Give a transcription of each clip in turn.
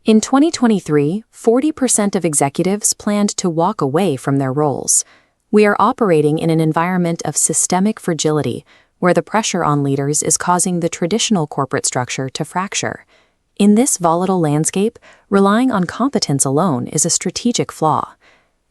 In 2023, 40% of executives planned to walk away from their roles. We are operating in an environment of systemic fragility, where the pressure on leaders is causing the traditional corporate structure to fracture. In this volatile landscape, relying on competence alone is a strategic flaw.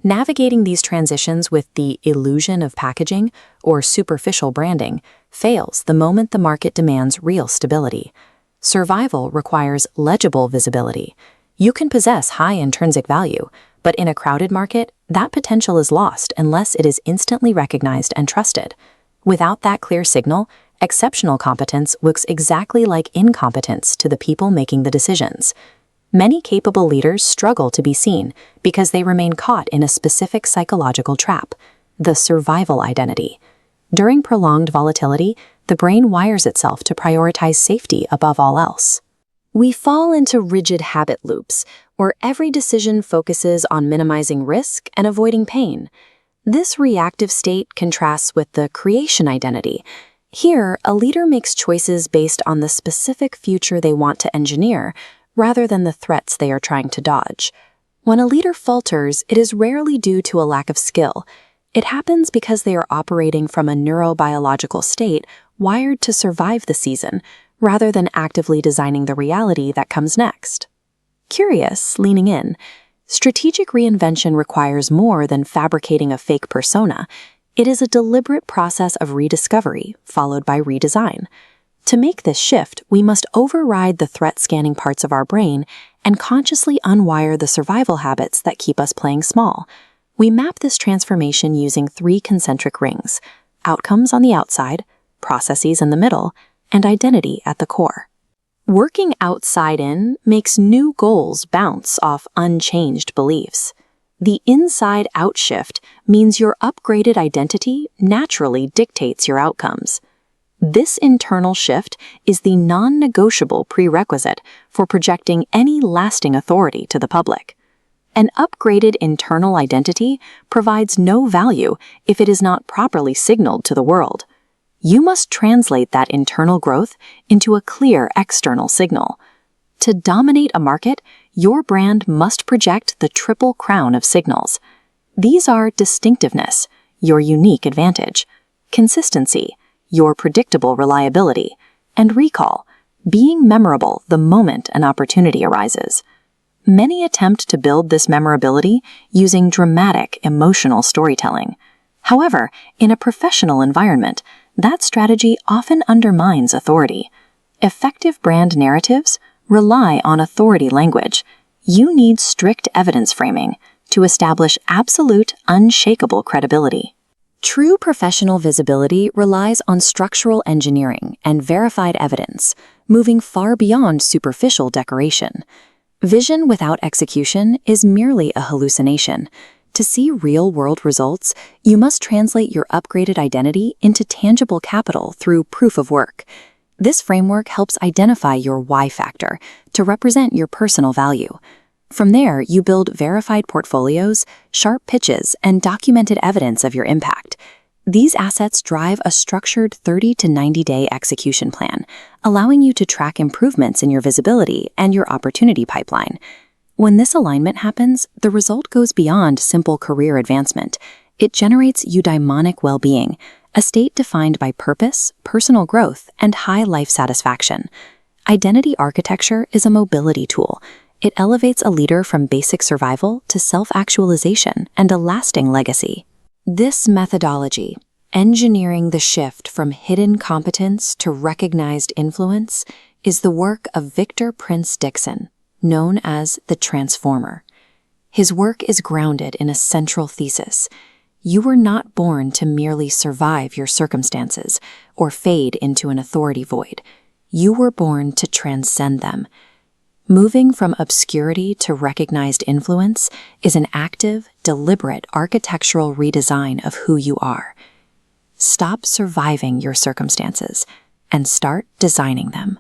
Navigating these transitions with the illusion of packaging or superficial branding fails the moment the market demands real stability. Survival requires legible visibility. You can possess high intrinsic value, but in a crowded market, that potential is lost unless it is instantly recognized and trusted. Without that clear signal, exceptional competence looks exactly like incompetence to the people making the decisions. Many capable leaders struggle to be seen because they remain caught in a specific psychological trap, the survival identity. During prolonged volatility, the brain wires itself to prioritize safety above all else. We fall into rigid habit loops, where every decision focuses on minimizing risk and avoiding pain. This reactive state contrasts with the creation identity. Here, a leader makes choices based on the specific future they want to engineer, rather than the threats they are trying to dodge. When a leader falters, it is rarely due to a lack of skill. It happens because they are operating from a neurobiological state wired to survive the season, rather than actively designing the reality that comes next. Curious, leaning in, strategic reinvention requires more than fabricating a fake persona. It is a deliberate process of rediscovery, followed by redesign. To make this shift, we must override the threat-scanning parts of our brain and consciously unwire the survival habits that keep us playing small. We map this transformation using 3 concentric rings: outcomes on the outside, processes in the middle, and identity at the core. Working outside in makes new goals bounce off unchanged beliefs. The inside-out shift means your upgraded identity naturally dictates your outcomes. This internal shift is the non-negotiable prerequisite for projecting any lasting authority to the public. An upgraded internal identity provides no value if it is not properly signaled to the world. You must translate that internal growth into a clear external signal. To dominate a market, your brand must project the triple crown of signals. These are distinctiveness, your unique advantage; consistency, your predictable reliability; and recall, being memorable the moment an opportunity arises. Many attempt to build this memorability using dramatic, emotional storytelling. However, in a professional environment, that strategy often undermines authority. Effective brand narratives rely on authority language. You need strict evidence framing to establish absolute, unshakable credibility. True professional visibility relies on structural engineering and verified evidence, moving far beyond superficial decoration. Vision without execution is merely a hallucination. To see real-world results, you must translate your upgraded identity into tangible capital through proof of work. This framework helps identify your why factor to represent your personal value. From there, you build verified portfolios, sharp pitches, and documented evidence of your impact. These assets drive a structured 30 to 90-day execution plan, allowing you to track improvements in your visibility and your opportunity pipeline. When this alignment happens, the result goes beyond simple career advancement. It generates eudaimonic well-being, a state defined by purpose, personal growth, and high life satisfaction. Identity architecture is a mobility tool. It elevates a leader from basic survival to self-actualization and a lasting legacy. This methodology, engineering the shift from hidden competence to recognized influence, is the work of Victor Prince Dixon, known as the Transformer. His work is grounded in a central thesis. You were not born to merely survive your circumstances or fade into an authority void. You were born to transcend them. Moving from obscurity to recognized influence is an active, deliberate architectural redesign of who you are. Stop surviving your circumstances and start designing them.